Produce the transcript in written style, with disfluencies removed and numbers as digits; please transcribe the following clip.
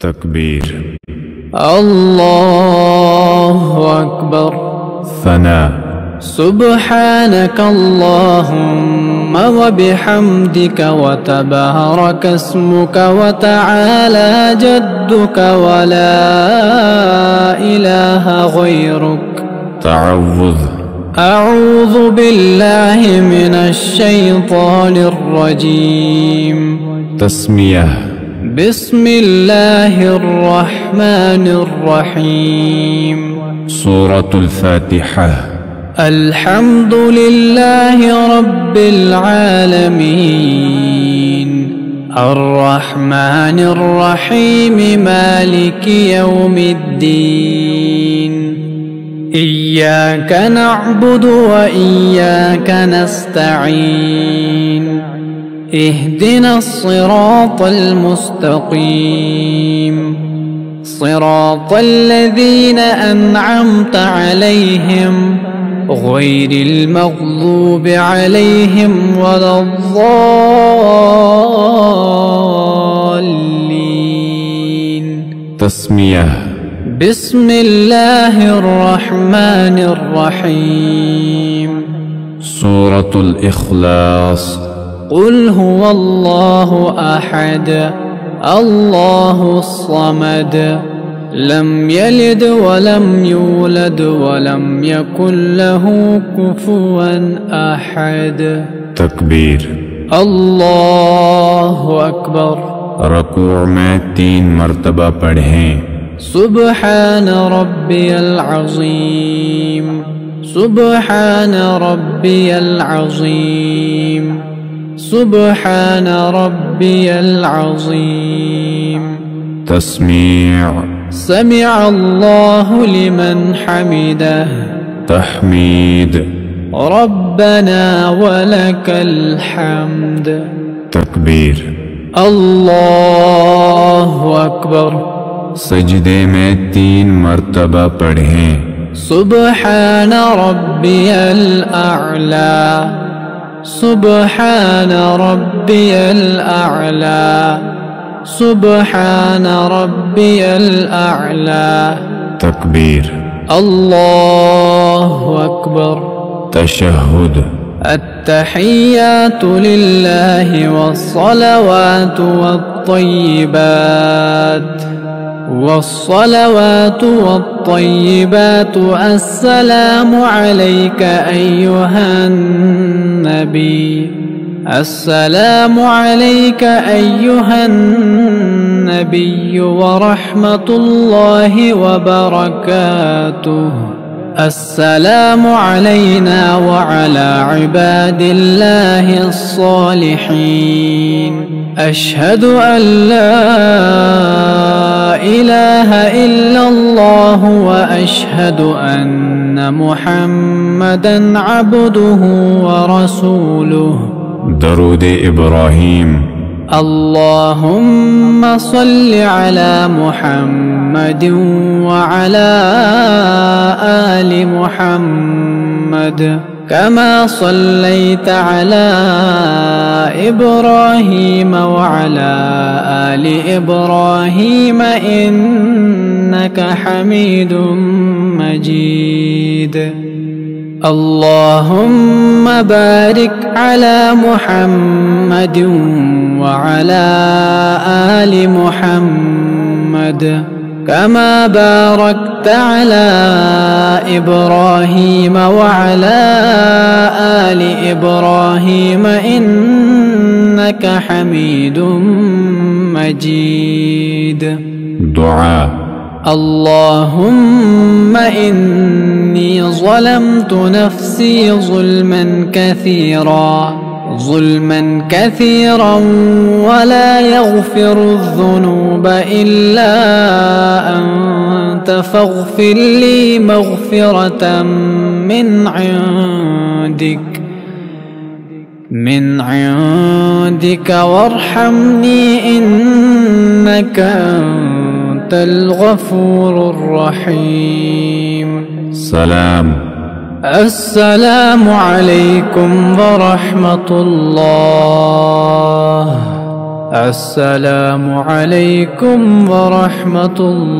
तकबीर। अल्लाहु अकबर। सना। सुब्हानक अल्लाहुम्मा व बिहम्दिक व तबारक अस्मुक व तआला जद्दुक व ला इलाहा गैरुक। तअव्वुज़। अऊज़ु बिल्लाहि मिनश शैतानिर रजीम। तस्मिया। बिस्मिल्लाहिर रहमानिर रहीम। सूरतुल फातिहा। अल्हम्दुलिल्लाहि रब्बिल आलमीन अर्रहमानिर रहीम मालिकि यौमिद्दीन। इय्याक नअबुदु व इय्याक नस्तईन। इहदिनस सिरातल मुस्तकीम सिरातल लज़ीना अनअमता अलैहिम गैरिल मग़ज़ूबि अलैहिम वलद्दाल्लीन। तस्मिया। बिस्मिल्लाहिर रहमानिर रहीम। सूरतुल इख़लास। क़ुल हुवल्लाहु अहद अल्लाहुस समद लम यलिद वलम यूलद वलम यकुल लहू कुफुवन अहद। तकबीर। अल्लाहु अकबर। रकूअ में 3 मरतबा पढ़ें। सुब्हान रब्बियल अज़ीम सुब्हान रब्बियल अज़ीम सुब्हान रब्बियल अज़ीम। तस्मीअ। समिअ अल्लाहु लिमन हमिदह। तहमीद। रब्बना वलकल हम्द। तकबीर। अल्लाहु अकबर। सजदे में 3 मरतबा पढ़ें। सुब्हान रब्बियल अअला सुब्हान रब्बियल अअला सुब्हान रब्बियल अअला। तकबीर। अल्लाहु अकबर। तशहुद। अत्तहियातु लिल्लाहि वस्सलवातु वत्तय्यिबात वस्सलवातु वत्तय्यिबातु अस्सलामु अलैका अय्युहन नबी अस्सलामु अलैका अय्युहन नबिय्यु व रहमतुल्लाहि व बरकातुहु। अस्सलामु अलैना व अला इबादिल्लाहि अस्सालिहीन। अशहदु अन ला इलाहा इल्लल्लाहु व अशहदु अन्ना मुहम्मदन अब्दुहु व रसूलुहु। दरूद इब्राहीम। अल्लाहुम्मा सल्लि अला मुहम्मदिन व अला आलि मुहम्मद कमा सल्लैता अला इब्राहीम व अला आलि इब्राहीम इन्नका हमीदुम मजीद। अल्लाहुम्मा बारिक अला मुहम्मदिन व अला आलि मुहम्मद कमा बारकता अला इब्राहीम व अला आलि इब्राहीम इन्नका हमीदुम मजीद। दुआ। अल्लाहुम्मा इन्नी ज़लमतु नफ्सी ज़ुल्मन कसीरन वला यग़फ़िरुज़्ज़ुनूबा इल्ला अंत फ़ग़फ़िर ली मग़फ़िरतम मिन इंदिक वरहमनी इन्नका अंतल गफ़ूरुर रहीम। सलाम। अस्सलामु अलैकुम व रहमतुल्लाह अस्सलामु अलैकुम व रहमतुल्लाह।